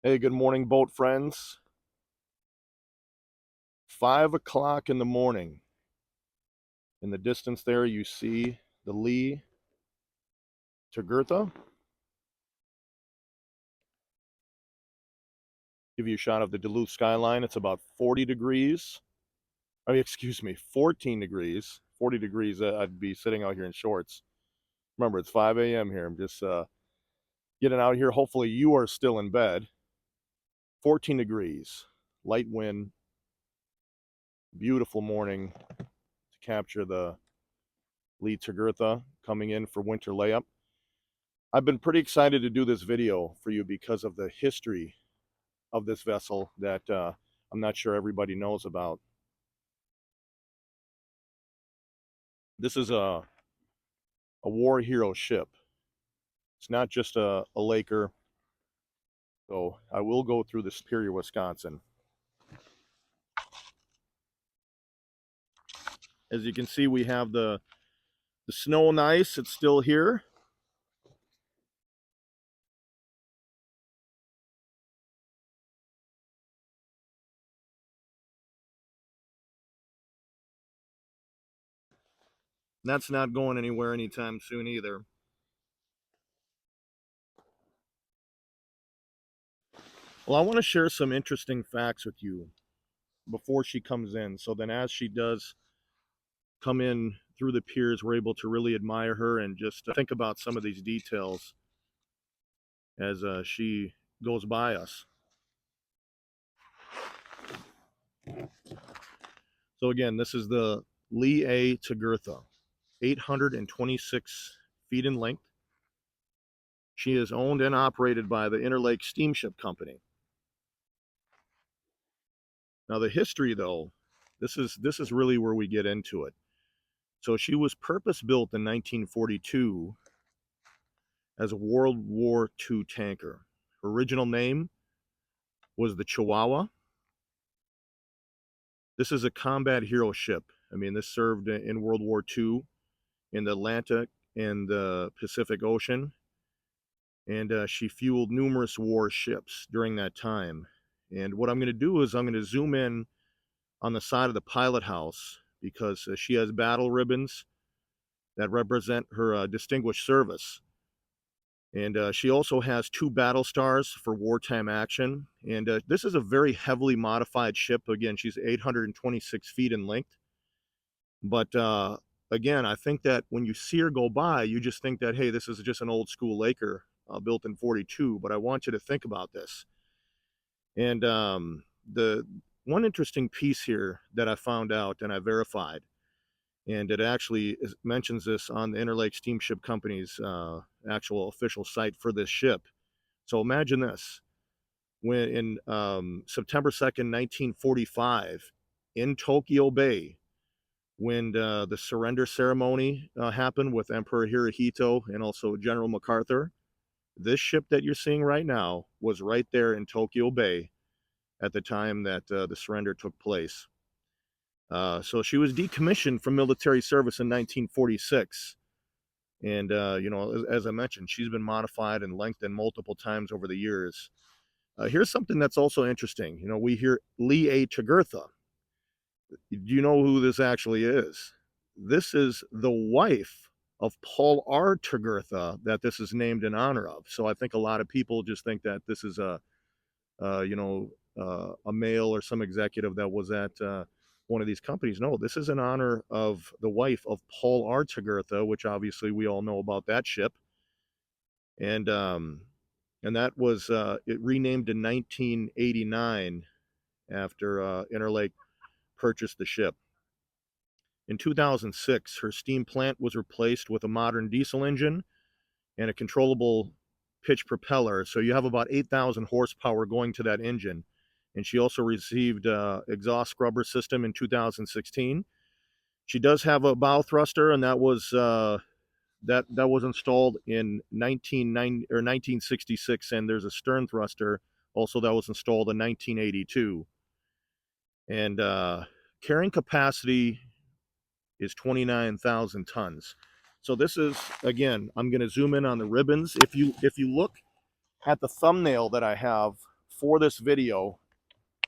Hey, good morning, boat friends. 5 o'clock in the morning. In the distance there, you see the lee Tregurtha. Give you a shot of the Duluth skyline. It's about 40 degrees. I mean, excuse me, 14 degrees. 40 degrees, I'd be sitting out here in shorts. Remember, it's 5 a.m. here. I'm just getting out here. Hopefully, you are still in bed. 14 degrees, light wind, beautiful morning to capture the lee Tregurtha coming in for winter layup. I've been pretty excited to do this video for you because of the history of this vessel that I'm not sure everybody knows about. This is a war hero ship. It's not just a Laker. So I will go through the Superior, Wisconsin. As you can see, we have the snow and ice. It's still here. That's not going anywhere anytime soon either. Well, I want to share some interesting facts with you before she comes in. So then as she does come in through the piers, we're able to really admire her and just think about some of these details as she goes by us. So again, this is the Lee A. Tregurtha, 826 feet in length. She is owned and operated by the Interlake Steamship Company. Now the history, though, this is really where we get into it. So she was purpose-built in 1942 as a World War II tanker. Her original name was the Chihuahua. This is a combat hero ship. I mean, this served in World War II in the Atlantic and the Pacific Ocean, and she fueled numerous warships during that time. And what I'm going to do is I'm going to zoom in on the side of the pilot house because she has battle ribbons that represent her distinguished service. And she also has 2 battle stars for wartime action. And this is a very heavily modified ship. Again, she's 826 feet in length. But again, I think that when you see her go by, you just think that, hey, this is just an old school Laker built in 42. But I want you to think about this. And the one interesting piece here that I found out and I verified, and it actually mentions this on the Interlake Steamship Company's actual official site for this ship. So imagine this. When in September 2nd, 1945, in Tokyo Bay, when the surrender ceremony happened with Emperor Hirohito and also General MacArthur, this ship that you're seeing right now was right there in Tokyo Bay at the time that the surrender took place. So she was decommissioned from military service in 1946. And, you know, as I mentioned, she's been modified and lengthened multiple times over the years. Here's something that's also interesting. You know, we hear Lee A. Tregurtha. Do you know who this actually is? This is the wife of Paul R. Tregurtha that this is named in honor of. So I think a lot of people just think that this is a male or some executive that was at one of these companies. No, this is in honor of the wife of Paul R. Tregurtha, which obviously we all know about that ship. And that was it renamed in 1989 after Interlake purchased the ship. In 2006, her steam plant was replaced with a modern diesel engine and a controllable pitch propeller. So you have about 8,000 horsepower going to that engine. And she also received exhaust scrubber system in 2016. She does have a bow thruster, and that was installed in 1966, and there's a stern thruster also that was installed in 1982. And carrying capacity is 29,000 tons. So this is, again, I'm going to zoom in on the ribbons. If you look at the thumbnail that I have for this video,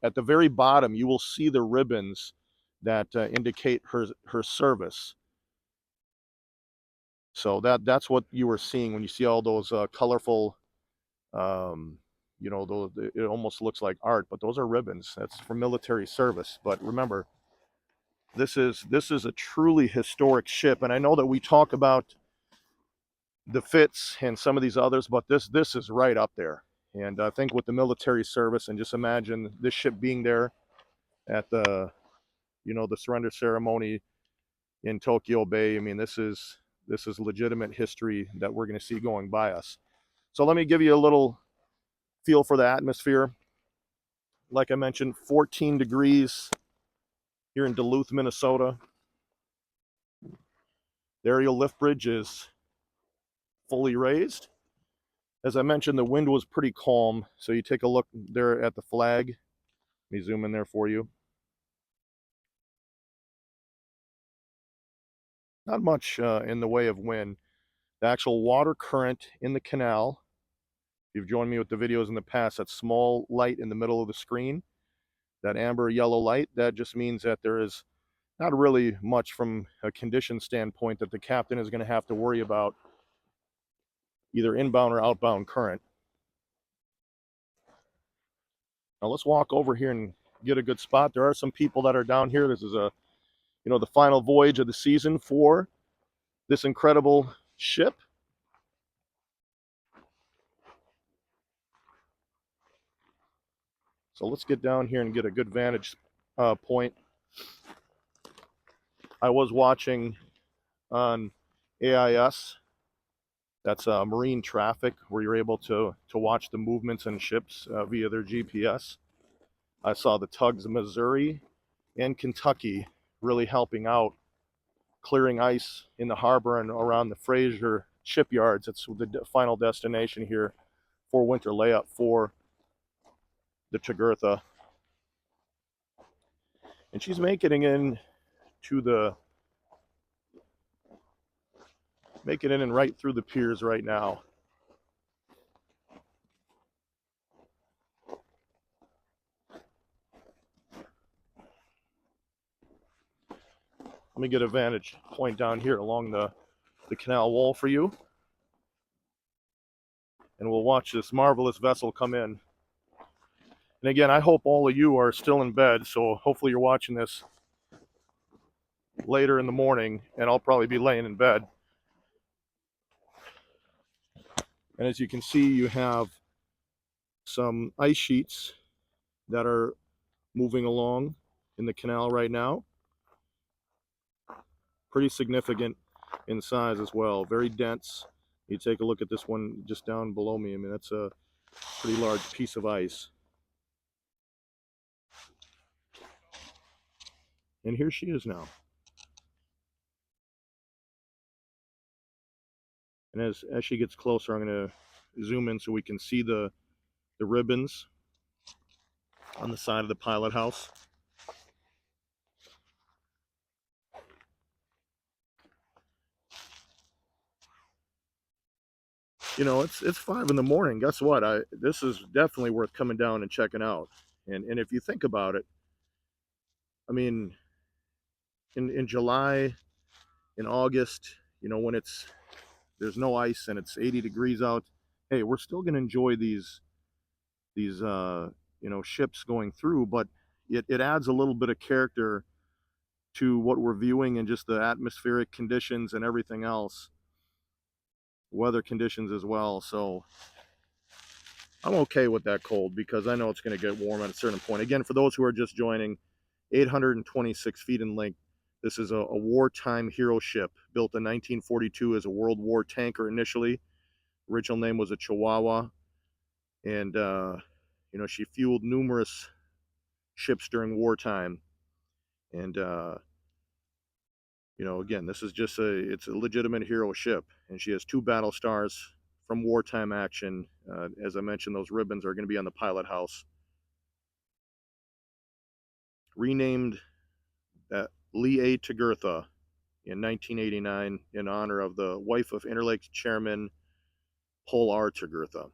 at the very bottom, you will see the ribbons that indicate her service. So that's what you were seeing when you see all those colorful, you know, those, it almost looks like art, but those are ribbons. That's for military service. But remember, this is a truly historic ship, and I know that we talk about the Fitz and some of these others, but this is right up there. And I think with the military service, and just imagine this ship being there at the, you know, the surrender ceremony in Tokyo Bay. I mean, this is legitimate history that we're going to see going by us. So let me give you a little feel for the atmosphere. Like I mentioned, 14 degrees here in Duluth, Minnesota. The aerial lift bridge is fully raised. As I mentioned, the wind was pretty calm, so you take a look there at the flag. Let me zoom in there for you. Not much in the way of wind. The actual water current in the canal, if you've joined me with the videos in the past, that small light in the middle of the screen, that amber yellow light, that just means that there is not really much from a condition standpoint that the captain is going to have to worry about, either inbound or outbound current. Now let's walk over here and get a good spot. There are some people that are down here. This is a, you know, the final voyage of the season for this incredible ship. So let's get down here and get a good vantage point. I was watching on AIS, that's marine traffic, where you're able to watch the movements in ships via their GPS. I saw the tugs of Missouri and Kentucky really helping out, clearing ice in the harbor and around the Fraser Shipyards. It's the final destination here for winter layup for the Tregurtha. And she's making it in and right through the piers right now. Let me get a vantage point down here along the canal wall for you. And we'll watch this marvelous vessel come in. And again, I hope all of you are still in bed, so hopefully you're watching this later in the morning, and I'll probably be laying in bed. And as you can see, you have some ice sheets that are moving along in the canal right now. Pretty significant in size as well, very dense. You take a look at this one just down below me. I mean, that's a pretty large piece of ice. And here she is now. And as she gets closer, I'm going to zoom in so we can see the ribbons on the side of the pilot house. You know, it's 5 in the morning. Guess what? This is definitely worth coming down and checking out. And if you think about it, I mean, in July, in August, you know, when there's no ice and it's 80 degrees out, hey, we're still going to enjoy these you know, ships going through, but it adds a little bit of character to what we're viewing, and just the atmospheric conditions and everything else, weather conditions as well. So I'm okay with that cold, because I know it's going to get warm at a certain point. Again, for those who are just joining, 826 feet in length. This is a wartime hero ship, built in 1942 as a World War tanker initially. Original name was a Chihuahua, and you know, she fueled numerous ships during wartime. And you know, again, this is just it's a legitimate hero ship, and she has 2 battle stars from wartime action. As I mentioned, those ribbons are going to be on the pilot house. Renamed Layup Tregurtha in 1989 in honor of the wife of Interlake Chairman Paul R. Tregurtha.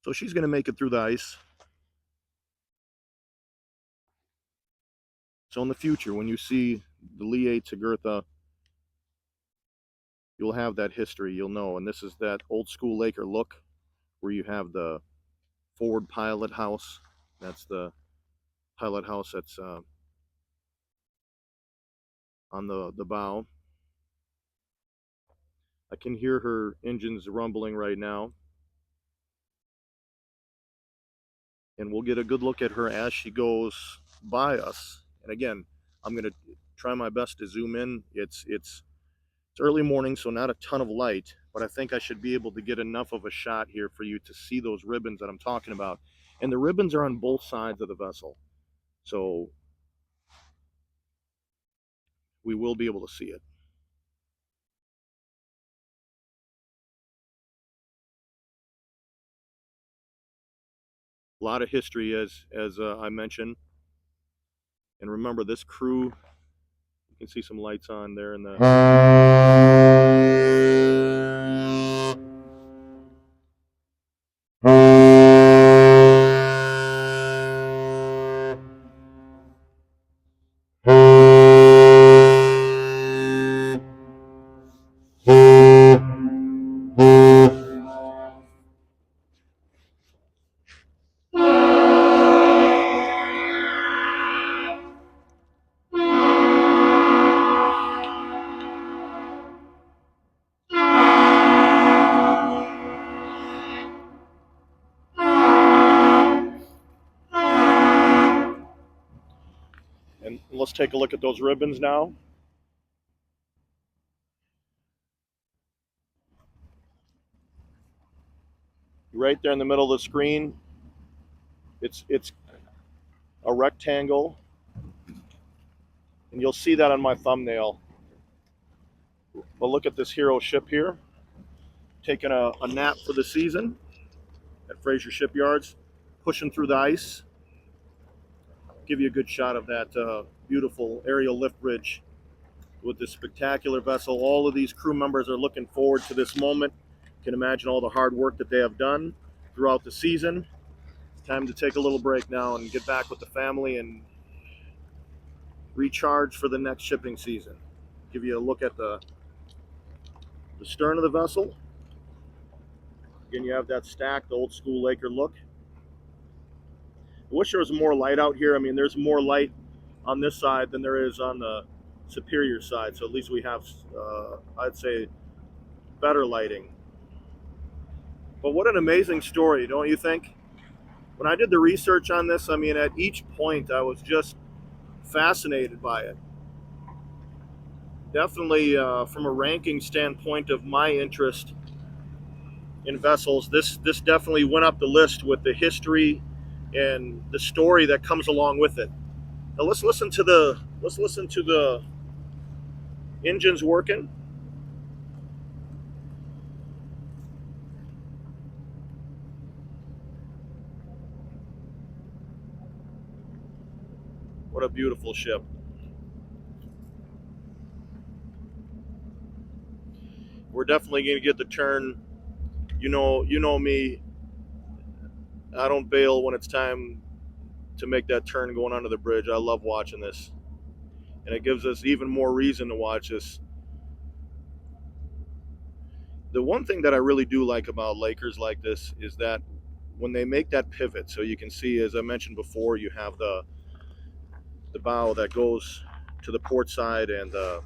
So she's going to make it through the ice. So in the future, when you see the Lee Tregurtha, you'll have that history, you'll know. And this is that old school Laker look where you have the forward pilot house. That's the pilot house that's on the bow. I can hear her engines rumbling right now. And we'll get a good look at her as she goes by us. And again, I'm going to try my best to zoom in. It's early morning, so not a ton of light, but I think I should be able to get enough of a shot here for you to see those ribbons that I'm talking about. And the ribbons are on both sides of the vessel, so we will be able to see it. A lot of history, as I mentioned. And remember, this crew, you can see some lights on there in the and let's take a look at those ribbons now. Right there in the middle of the screen, it's a rectangle, and you'll see that on my thumbnail. But look at this hero ship here, taking a nap for the season at Fraser Shipyards, pushing through the ice. Give you a good shot of that beautiful aerial lift bridge with this spectacular vessel. All of these crew members are looking forward to this moment. You can imagine all the hard work that they have done throughout the season. It's time to take a little break now and get back with the family and recharge for the next shipping season. Give you a look at the stern of the vessel. Again, you have that stacked old school Laker look. I wish there was more light out here. I mean, there's more light on this side than there is on the superior side. So at least we have, I'd say, better lighting. But what an amazing story, don't you think? When I did the research on this, I mean, at each point, I was just fascinated by it. Definitely, from a ranking standpoint of my interest in vessels, this definitely went up the list with the history and the story that comes along with it. Now let's listen to the engines working. What a beautiful ship. We're definitely going to get the turn. You know me. I don't bail when it's time to make that turn going under the bridge. I love watching this, and it gives us even more reason to watch this. The one thing that I really do like about Lakers like this is that when they make that pivot, so you can see, as I mentioned before, you have the bow that goes to the port side and the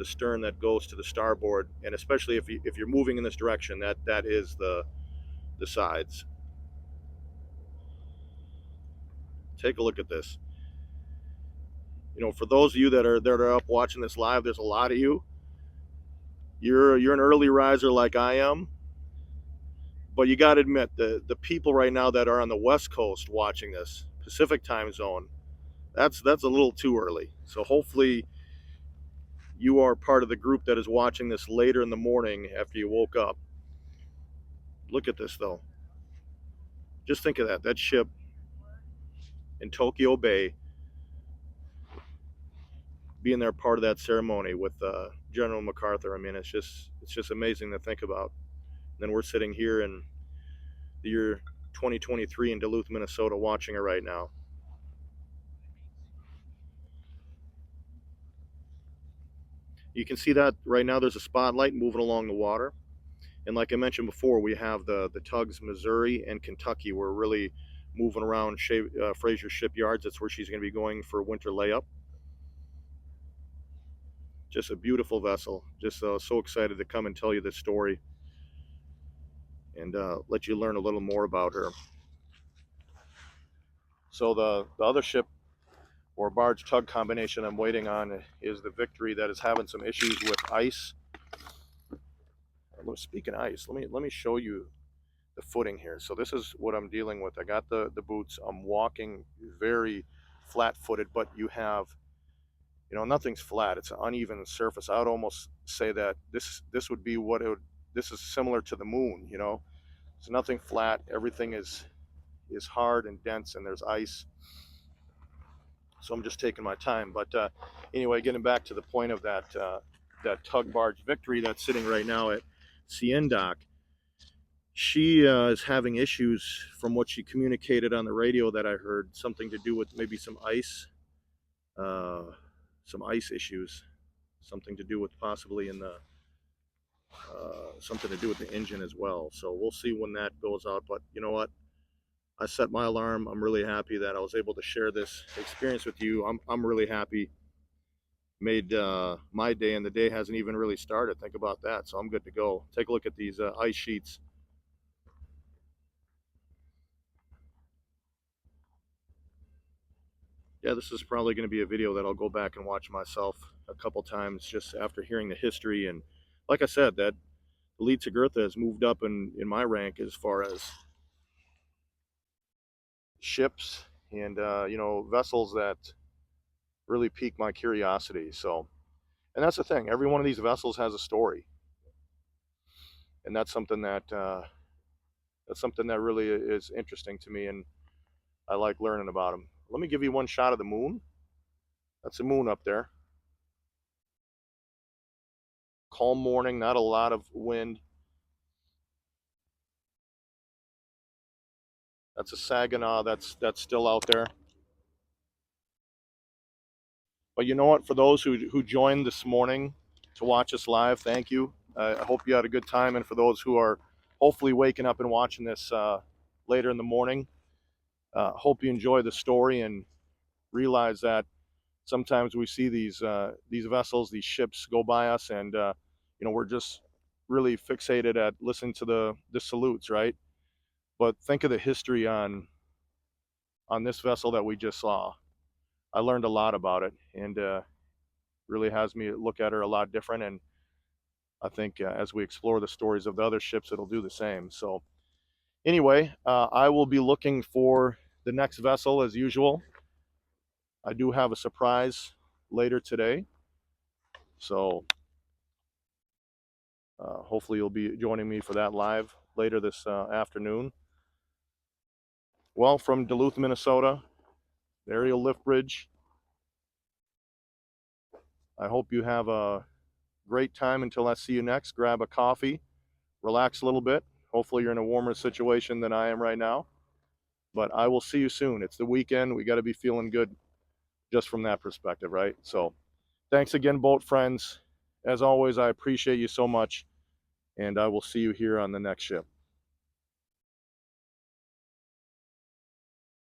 stern that goes to the starboard, and especially if you're moving in this direction, that is the sides. Take a look at this. You know, for those of you that are up watching this live, there's a lot of you. You're an early riser like I am, but you got to admit the people right now that are on the West Coast watching this Pacific time zone, that's a little too early. So hopefully you are part of the group that is watching this later in the morning after you woke up. Look at this though. Just think of that ship in Tokyo Bay being there part of that ceremony with General MacArthur. I mean, it's just amazing to think about. then we're sitting here in the year 2023 in Duluth, Minnesota, watching her right now. You can see that right now there's a spotlight moving along the water. And like I mentioned before, we have the tugs Missouri and Kentucky. We're really moving around Fraser Shipyards. That's where she's going to be going for winter layup. Just a beautiful vessel. Just so excited to come and tell you this story and let you learn a little more about her. So the other ship or barge tug combination I'm waiting on is the Victory, that is having some issues with ice. Speaking of ice, let me show you the footing here. So this is what I'm dealing with. I got the boots. I'm walking very flat-footed, but you have, you know, nothing's flat. It's an uneven surface. I would almost say that this would be what it would. This is similar to the moon. You know, it's nothing flat. Everything is hard and dense, and there's ice. So I'm just taking my time. But anyway, getting back to the point of that that tug barge Victory that's sitting right now at CN Dock. She is having issues from what she communicated on the radio that I heard, something to do with maybe some ice issues, something to do with possibly in the something to do with the engine as well. So we'll see when that goes out. But you know what? I set my alarm. I'm really happy that I was able to share this experience with you. I'm really happy. Made my day, and the day hasn't even really started. Think about that. So I'm good to go. Take a look at these ice sheets. Yeah, this is probably going to be a video that I'll go back and watch myself a couple times just after hearing the history. And like I said, that the lead Tregurtha has moved up in my rank as far as ships and you know, vessels that really pique my curiosity. So, and that's the thing. Every one of these vessels has a story, and that's something that really is interesting to me, and I like learning about them. Let me give you one shot of the moon. That's the moon up there. Calm morning, not a lot of wind. That's a Saginaw that's still out there. But you know what? For those who joined this morning to watch us live, thank you. I hope you had a good time. And for those who are hopefully waking up and watching this later in the morning, hope you enjoy the story and realize that sometimes we see these vessels, these ships go by us, and you know, we're just really fixated at listening to the salutes, right? But think of the history on this vessel that we just saw. I learned a lot about it, and really has me look at her a lot different. And I think as we explore the stories of the other ships, it'll do the same. So anyway, I will be looking for the next vessel as usual. I do have a surprise later today, so hopefully you'll be joining me for that live later this afternoon. Well, from Duluth, Minnesota, the aerial lift bridge, I hope you have a great time until I see you next. Grab a coffee, relax a little bit. Hopefully you're in a warmer situation than I am right now. But I will see you soon. It's the weekend. We got to be feeling good just from that perspective, right? So thanks again, boat friends. As always, I appreciate you so much. And I will see you here on the next ship.